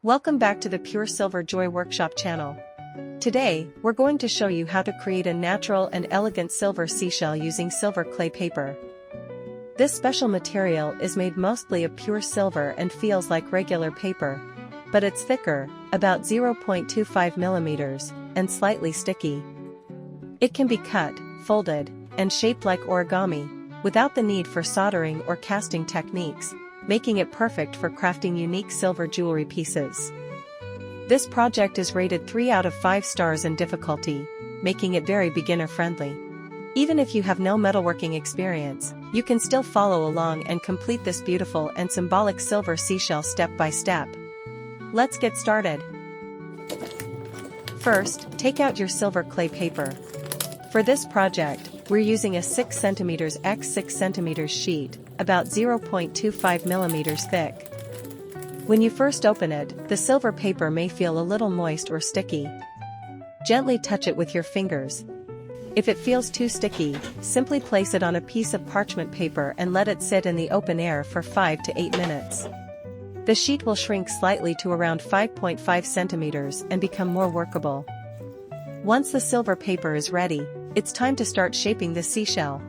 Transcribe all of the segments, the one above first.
Welcome back to the Pure Silver Joy Workshop channel. Today, we're going to show you how to create a natural and elegant silver seashell using silver clay paper. This special material is made mostly of pure silver and feels like regular paper, but it's thicker, about 0.25 millimeters, and slightly sticky. It can be cut, folded, and shaped like origami, without the need for soldering or casting techniques, making it perfect for crafting unique silver jewelry pieces. This project is rated 3 out of 5 stars in difficulty, making it very beginner-friendly. Even if you have no metalworking experience, you can still follow along and complete this beautiful and symbolic silver seashell step by step. Let's get started. First, take out your silver clay paper. For this project, we're using a 6 cm x 6 cm sheet, about 0.25 millimeters thick. When you first open it, the silver paper may feel a little moist or sticky. Gently touch it with your fingers. If it feels too sticky, simply place it on a piece of parchment paper and let it sit in the open air for 5 to 8 minutes. The sheet will shrink slightly to around 5.5 centimeters and become more workable. Once the silver paper is ready, it's time to start shaping the seashell.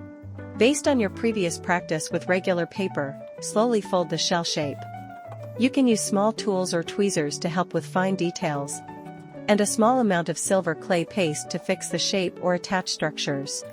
Based on your previous practice with regular paper, slowly fold the shell shape. You can use small tools or tweezers to help with fine details, and a small amount of silver clay paste to fix the shape or attach structures.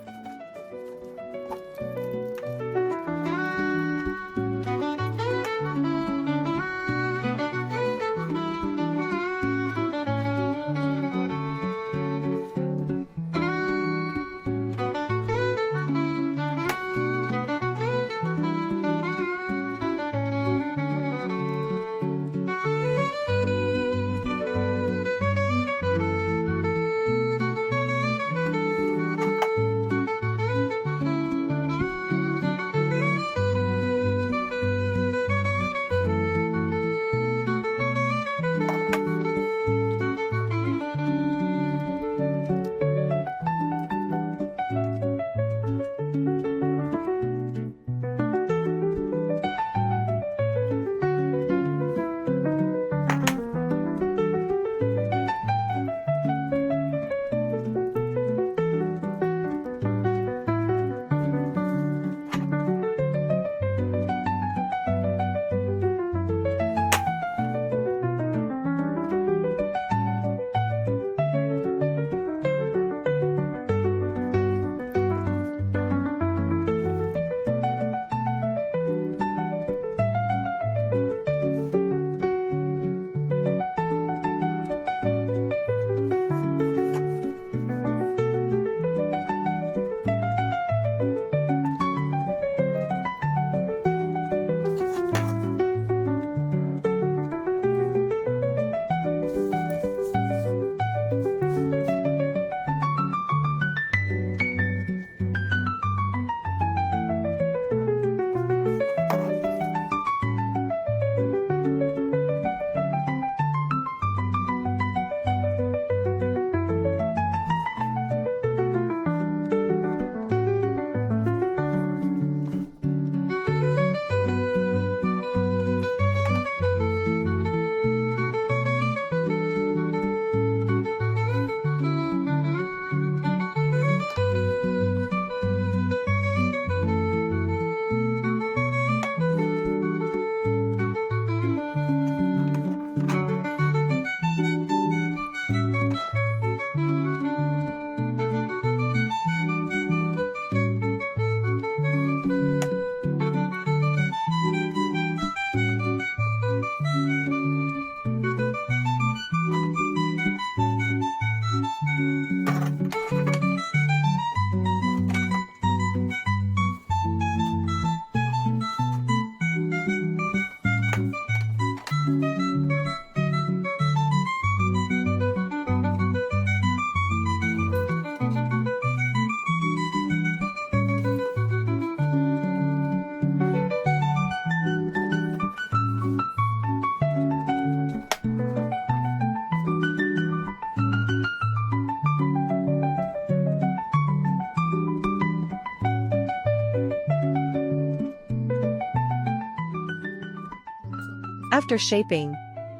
After shaping,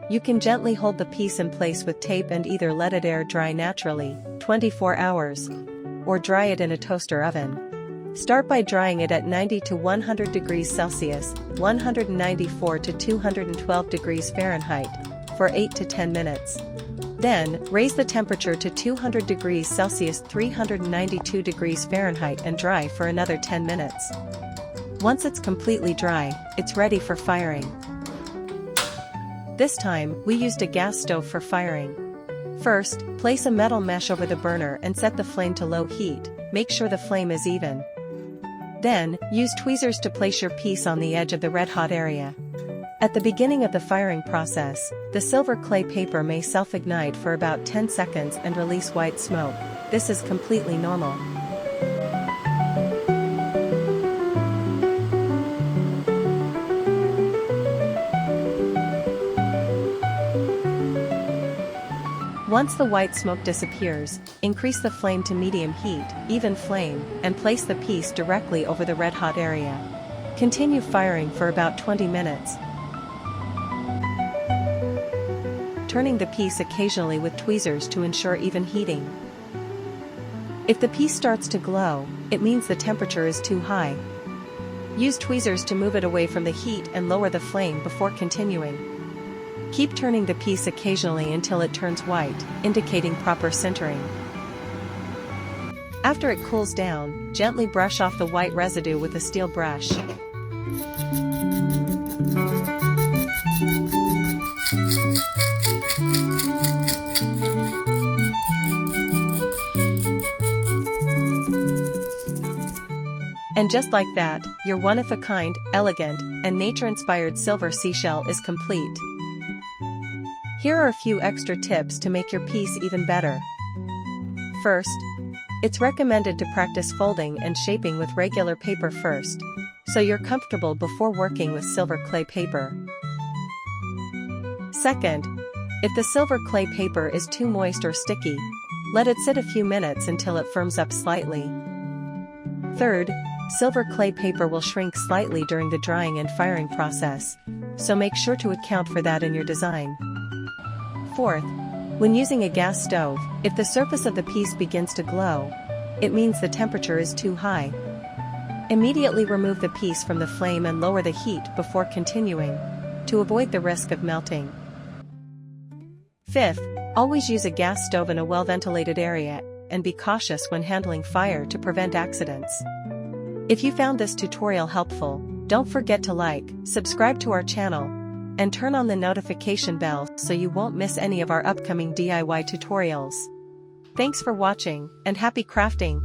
You can gently hold the piece in place with tape and either let it air dry naturally, 24 hours, or dry it in a toaster oven. Start by drying it at 90 to 100 degrees Celsius, 194 to 212 degrees Fahrenheit, for 8 to 10 minutes. Then, raise the temperature to 200 degrees Celsius, 392 degrees Fahrenheit and dry for another 10 minutes. Once it's completely dry, it's ready for firing. This time, we used a gas stove for firing. First, place a metal mesh over the burner and set the flame to low heat. Make sure the flame is even. Then, use tweezers to place your piece on the edge of the red-hot area. At the beginning of the firing process, the silver clay paper may self-ignite for about 10 seconds and release white smoke. This is completely normal. Once the white smoke disappears, increase the flame to medium heat, even flame, and place the piece directly over the red-hot area. Continue firing for about 20 minutes, turning the piece occasionally with tweezers to ensure even heating. If the piece starts to glow, it means the temperature is too high. Use tweezers to move it away from the heat and lower the flame before continuing. Keep turning the piece occasionally until it turns white, indicating proper sintering. After it cools down, gently brush off the white residue with a steel brush. And just like that, your one-of-a-kind, elegant, and nature-inspired silver seashell is complete. Here are a few extra tips to make your piece even better. First, it's recommended to practice folding and shaping with regular paper first, so you're comfortable before working with silver clay paper. Second, if the silver clay paper is too moist or sticky, let it sit a few minutes until it firms up slightly. Third, silver clay paper will shrink slightly during the drying and firing process, so make sure to account for that in your design. Fourth, when using a gas stove, if the surface of the piece begins to glow, it means the temperature is too high. Immediately remove the piece from the flame and lower the heat before continuing, to avoid the risk of melting. Fifth, always use a gas stove in a well-ventilated area, and be cautious when handling fire to prevent accidents. If you found this tutorial helpful, don't forget to like, subscribe to our channel, and turn on the notification bell so you won't miss any of our upcoming DIY tutorials. Thanks for watching, and happy crafting!